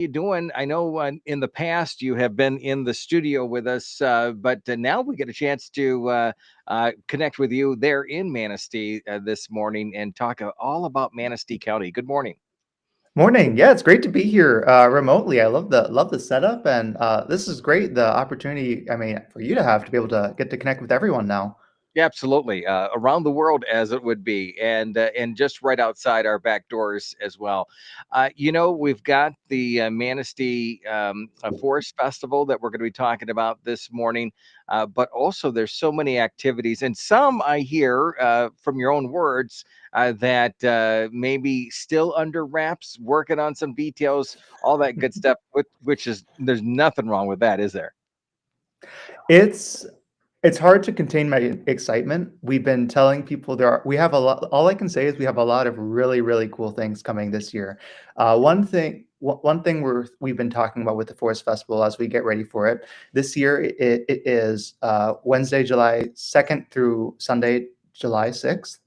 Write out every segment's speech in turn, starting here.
you doing? I know in the past you have been in the studio with us, but now we get a chance to connect with you there in Manistee this morning and talk all about Manistee County. Good morning. Morning. Yeah, it's great to be here remotely. I love the setup, and this is great. The opportunity, I mean, for you to have to be able to get to connect with everyone now. Yeah, absolutely. Around the world, as it would be, and just right outside our back doors as well. We've got the Manistee Forest Festival that we're going to be talking about this morning, but also there's so many activities, and some I hear from your own words that maybe still under wraps, working on some details, all that good stuff. Which is there's nothing wrong with that, is there? It's it's hard to contain my excitement. We've been telling people we have a lot. All I can say is we have a lot of really cool things coming this year. One thing we've been talking about with the Forest Festival as we get ready for it this year, it is Wednesday, July 2nd through Sunday, July 6th.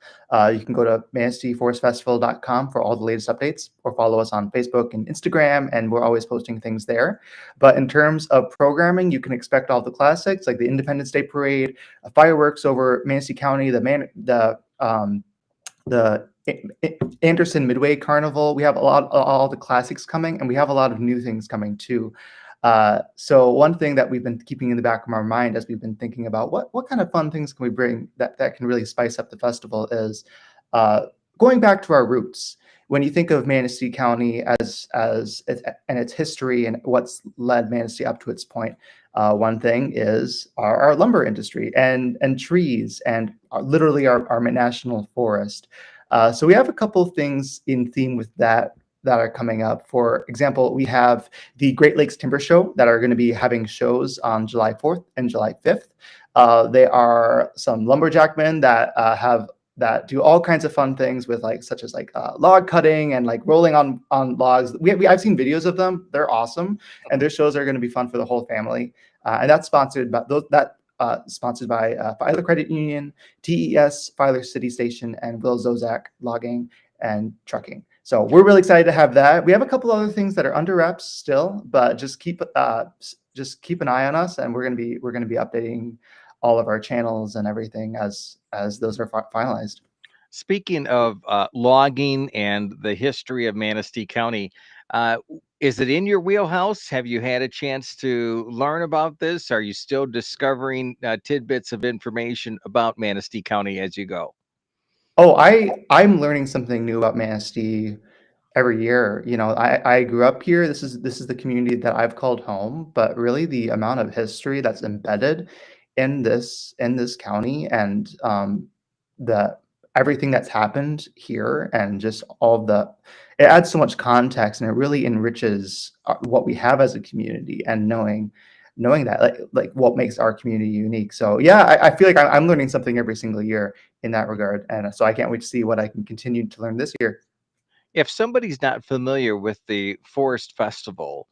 You can go to ManisteeForestFestival.com for all the latest updates, or follow us on Facebook and Instagram, and we're always posting things there. But in terms of programming, you can expect all the classics like the Independence Day Parade, fireworks over Manistee County, the Anderson Midway Carnival. We have a lot all the classics coming, and we have a lot of new things coming too. So one thing that we've been keeping in the back of our mind as we've been thinking about what kind of fun things can we bring that can really spice up the festival is going back to our roots. When you think of Manistee County and its history and what's led Manistee up to its point, one thing is our lumber industry and trees and literally our national forest. So we have a couple of things in theme with that are coming up. For example, we have the Great Lakes Timber Show that are going to be having shows on July 4th and July 5th. They are some lumberjackmen that do all kinds of fun things with such as log cutting and like rolling on logs. I've seen videos of them. They're awesome, and their shows are going to be fun for the whole family. And that's sponsored by Filer Credit Union, TES, Filer City Station, and Will Zozak Logging and Trucking. So we're really excited to have that. We have a couple other things that are under wraps still, but just keep an eye on us, and we're gonna be updating all of our channels and everything as those are finalized. Speaking of logging and the history of Manistee County, uh, is it in your wheelhouse? Have you had a chance to learn about this? Are you still discovering tidbits of information about Manistee County as you go? Oh, I'm learning something new about Manistee every year. You know, I grew up here. This is the community that I've called home, but really the amount of history that's embedded in this county, and the everything that's happened here, and just all the it adds so much context, and it really enriches what we have as a community, and knowing that like what makes our community unique. So yeah, I feel like I'm learning something every single year in that regard, and so I can't wait to see what I can continue to learn this year. If somebody's not familiar with the Forest Festival,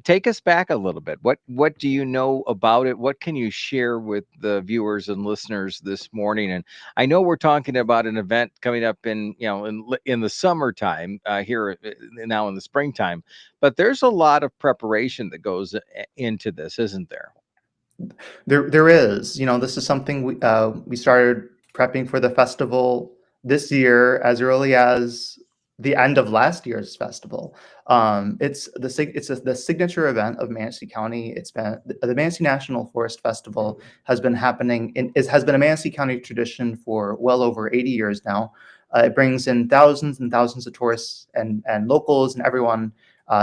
take us back a little bit. What do you know about it? What can you share with the viewers and listeners this morning? And I know we're talking about an event coming up in the summertime here now in the springtime, but there's a lot of preparation that goes into this, isn't there? There is, this is something we started prepping for the festival this year as early as the end of last year's festival. The signature event of Manistee County. It's been the Manistee National Forest Festival has been happening has been a Manistee County tradition for well over 80 years now. It brings in thousands and thousands of tourists and locals and everyone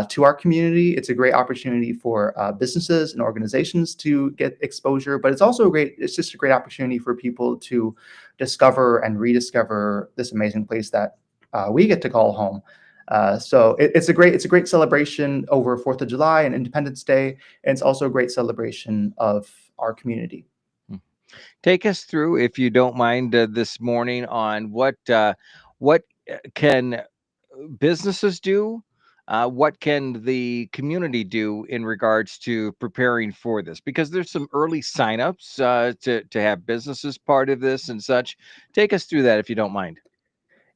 to our community. It's a great opportunity for businesses and organizations to get exposure, but it's just a great opportunity for people to discover and rediscover this amazing place that we get to call home. It's a great celebration over 4th of July and Independence Day, and it's also a great celebration of our community. Hmm. Take us through, if you don't mind, this morning on what can businesses do? What can the community do in regards to preparing for this? Because there's some early signups to have businesses part of this and such. Take us through that if you don't mind.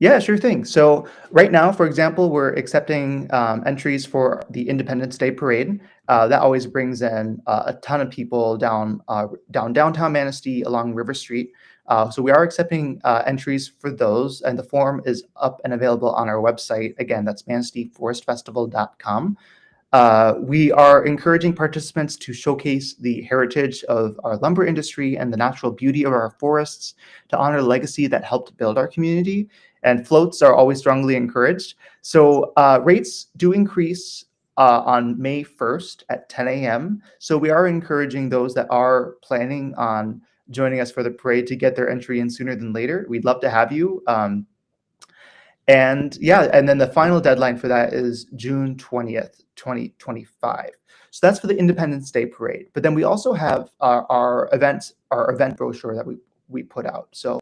Yeah, sure thing. So right now, for example, we're accepting entries for the Independence Day Parade. That always brings in a ton of people down downtown Manistee along River Street. So we are accepting entries for those, and the form is up and available on our website. Again, that's ManisteeForestFestival.com. We are encouraging participants to showcase the heritage of our lumber industry and the natural beauty of our forests to honor the legacy that helped build our community. And floats are always strongly encouraged. So rates do increase on May 1st at 10 a.m. So we are encouraging those that are planning on joining us for the parade to get their entry in sooner than later. We'd love to have you. And yeah, and then the final deadline for that is June 20th, 2025. So that's for the Independence Day Parade. But then we also have our event brochure that we put out. So,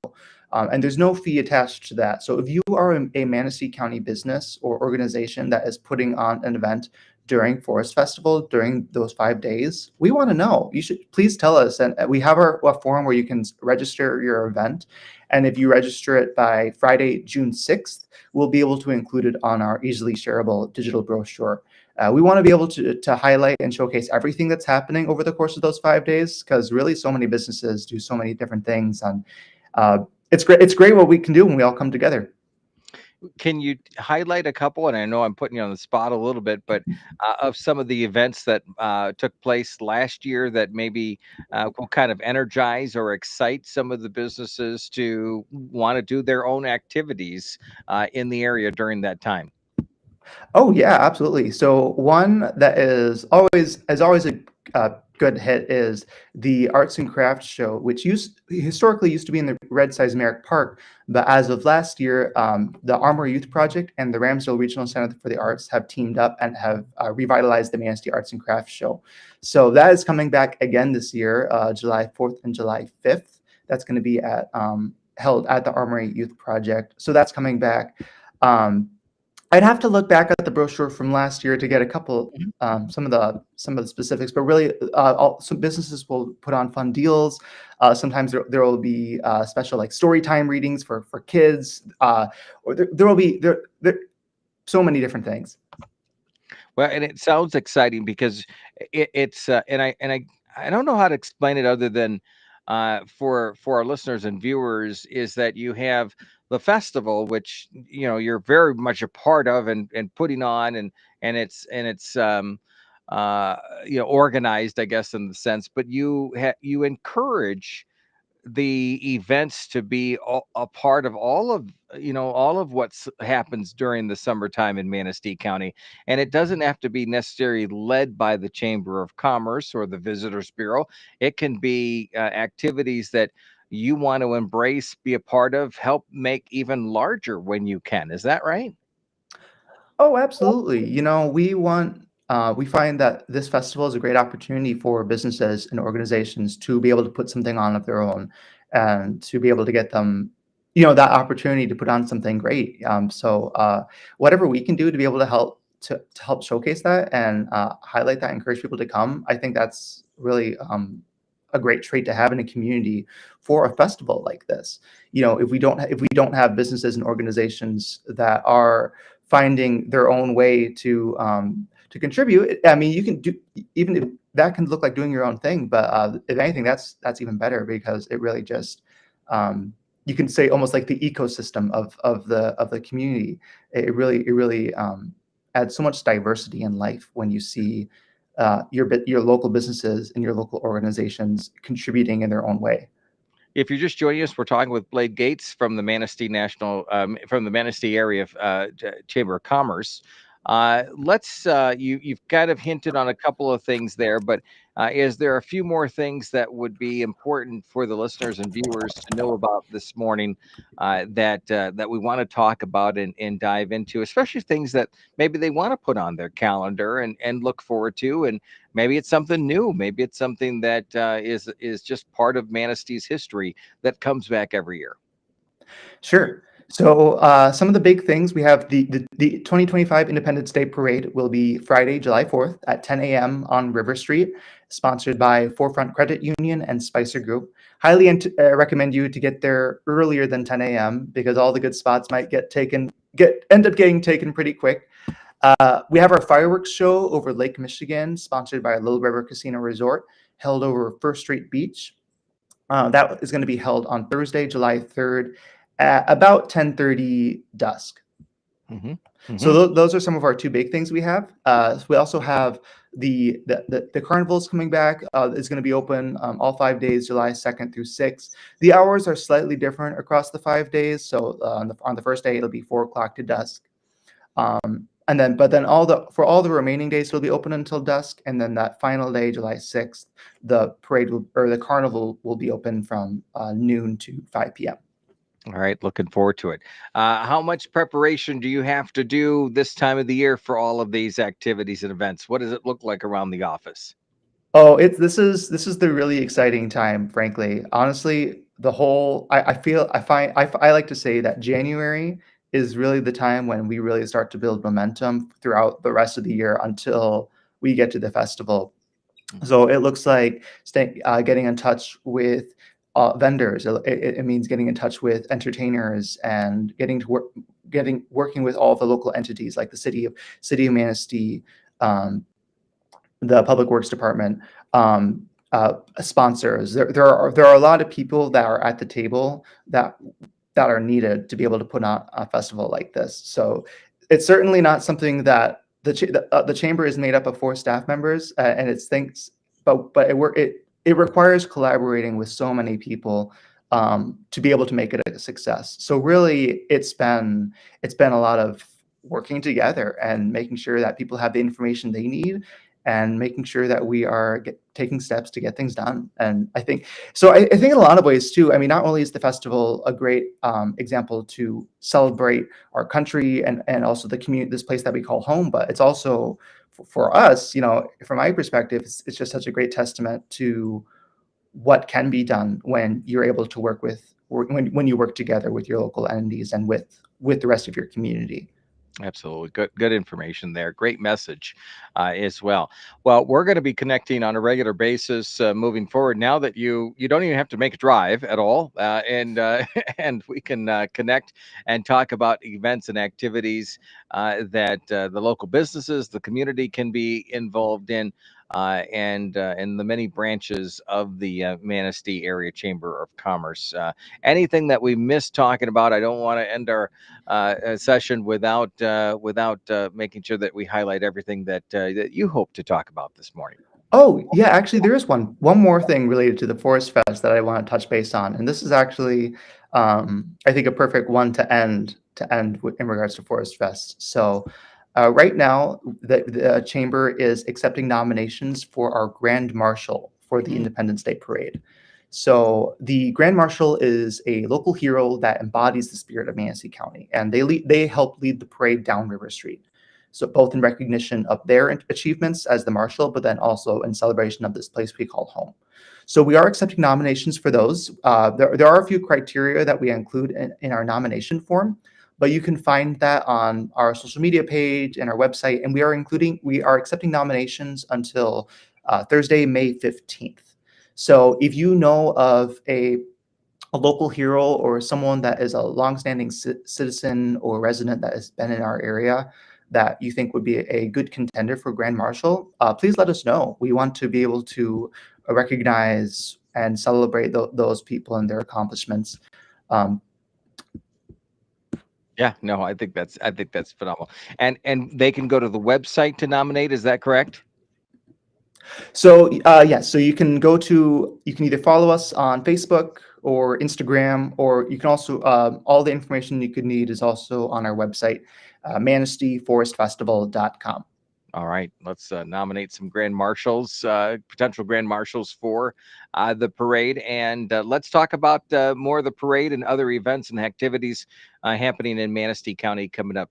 and there's no fee attached to that. So if you are a Manistee County business or organization that is putting on an event during Forest Festival during those 5 days, we want to know. You should please tell us. And we have a forum where you can register your event. And if you register it by Friday, June 6th, we'll be able to include it on our easily shareable digital brochure. We want to be able to highlight and showcase everything that's happening over the course of those 5 days, because really so many businesses do so many different things. And it's great. It's great what we can do when we all come together. Can you highlight a couple? And I know I'm putting you on the spot a little bit, but of some of the events that took place last year that maybe will kind of energize or excite some of the businesses to want to do their own activities in the area during that time. Oh yeah, absolutely. So one that is always a good hit is the Arts and Crafts Show, which historically used to be in the Red Sizemeric Park, but as of last year, the Armor Youth Project and the Ramsdale Regional Center for the Arts have teamed up and have revitalized the Manistee Arts and Crafts Show. So that is coming back again this year, July 4th and July 5th. That's going to be held at the Armory Youth Project. So that's coming back. Um, I'd have to look back at the brochure from last year to get a couple, Mhm. some of the specifics. But really, some businesses will put on fun deals. Sometimes there will be special like story time readings for kids, or there will be so many different things. Well, and it sounds exciting because it's and I don't know how to explain it other than for our listeners and viewers is that you have the festival, which you're very much a part of and putting on and it's uh organized, I guess, in the sense, but you encourage the events to be a part of all of what happens during the summertime in Manistee County, and it doesn't have to be necessarily led by the Chamber of Commerce or the Visitors Bureau. It can be activities that you want to embrace, be a part of, help make even larger when you can. Is that right? Oh, absolutely. We find that this festival is a great opportunity for businesses and organizations to be able to put something on of their own and to be able to get them, that opportunity to put on something great. So whatever we can do to be able to help showcase that and highlight that, encourage people to come, I think that's really a great trait to have in a community for a festival like this. If we don't have businesses and organizations that are finding their own way to contribute. I mean, you can do even if that can look like doing your own thing, but if anything, that's even better because it really just you can say almost like the ecosystem of the community. It really adds so much diversity in life when you see your local businesses and your local organizations contributing in their own way. If you're just joining us, we're talking with Blade Gates from the from the Manistee area Chamber of Commerce. You've kind of hinted on a couple of things there, but is there a few more things that would be important for the listeners and viewers to know about this morning that we want to talk about and dive into, especially things that maybe they want to put on their calendar and look forward to, and maybe it's something new. Maybe it's something that is just part of Manistee's history that comes back every year. Sure. So some of the big things we have the 2025 Independence Day Parade will be Friday, July 4th at 10 a.m. on River Street, sponsored by Forefront Credit Union and Spicer Group. Highly recommend you to get there earlier than 10 a.m. because all the good spots might end up getting taken pretty quick. We have our fireworks show over Lake Michigan, sponsored by Little River Casino Resort, held over First Street Beach. That is going to be held on Thursday, July 3rd at about 10:30 dusk. Hmm. So Hmm. those are some of our two big things we have. We also have the carnivals coming back. Is going to be open all 5 days, July 2nd through 6th. The hours are slightly different across the 5 days. So on the first day, it'll be 4 o'clock to dusk. And then, but then all the remaining days will be open until dusk, and then that final day, July 6th, the or the carnival will be open from noon to 5 p.m. All right, looking forward to it. How much preparation do you have to do this time of the year for all of these activities and events? What does it look like around the office? Oh, it's this is the really exciting time, frankly. Honestly, the whole I feel I find I like to say that January is really the time when we really start to build momentum throughout the rest of the year until we get to the festival. Mhm. So it looks like getting in touch with vendors. It means getting in touch with entertainers and working with all the local entities like the city of Manistee, um, the public works department, sponsors. There are a lot of people that are at the table that are needed to be able to put on a festival like this. So it's certainly not something that the chamber is made up of 4 staff members, and it's things, but it requires collaborating with so many people to be able to make it a success. So really, it's been a lot of working together and making sure that people have the information they need and making sure that we are taking steps to get things done. And I think so. I think in a lot of ways too. I mean, not only is the festival a great example to celebrate our country and also the community, this place that we call home, but it's also for us. From my perspective, it's just such a great testament to what can be done when you're able to when you work together with your local entities and with the rest of your community. Absolutely. Good information there. Great message as well. Well, we're going to be connecting on a regular basis moving forward. Now that you don't even have to make a drive at all, and and we can connect and talk about events and activities that the local businesses, the community can be involved in, and the many branches of the Manistee Area Chamber of Commerce. Anything that we missed talking about, I don't want to end our session without making sure that we highlight everything that you hope to talk about this morning. Oh, yeah, actually there is one more thing related to the Forest Fest that I want to touch base on. And this is actually I think a perfect one in regards to Forest Fest. So right now the chamber is accepting nominations for our Grand Marshal for the Hmm. Independence Day Parade. So the Grand Marshal is a local hero that embodies the spirit of Manistee County, and they help lead the parade down River Street. So both in recognition of their achievements as the marshal, but then also in celebration of this place we call home. So we are accepting nominations for those. There are a few criteria that we include in our nomination form, but you can find that on our social media page and our website. And we are accepting nominations until Thursday, May 15th. So if you know of a local hero or someone that is a longstanding citizen or resident that has been in our area that you think would be a good contender for Grand Marshal, please let us know. We want to be able to recognize and celebrate those people and their accomplishments. Um, Yeah, no, I think that's phenomenal. And they can go to the website to nominate. Is that correct? yes, so you can either follow us on Facebook or Instagram, or you can also all the information you could need is also on our website, manisteeforestfestival.com. All right, let's nominate some grand marshals, potential grand marshals for the parade, and let's talk about more of the parade and other events and activities happening in Manistee County coming up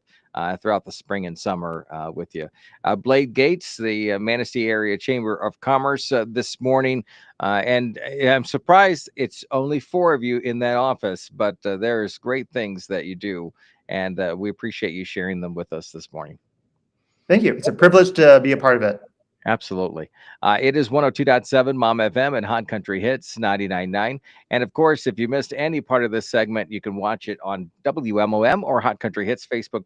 throughout the spring and summer with you. Blade Gates, the Manistee Area Chamber of Commerce, this morning. And I'm surprised it's only four of you in that office, but there's great things that you do. And we appreciate you sharing them with us this morning. Thank you. It's a privilege to be a part of it. Absolutely. It is 102.7 Mom FM and Hot Country Hits 99.9. And of course, if you missed any part of this segment, you can watch it on WMOM or Hot Country Hits Facebook page.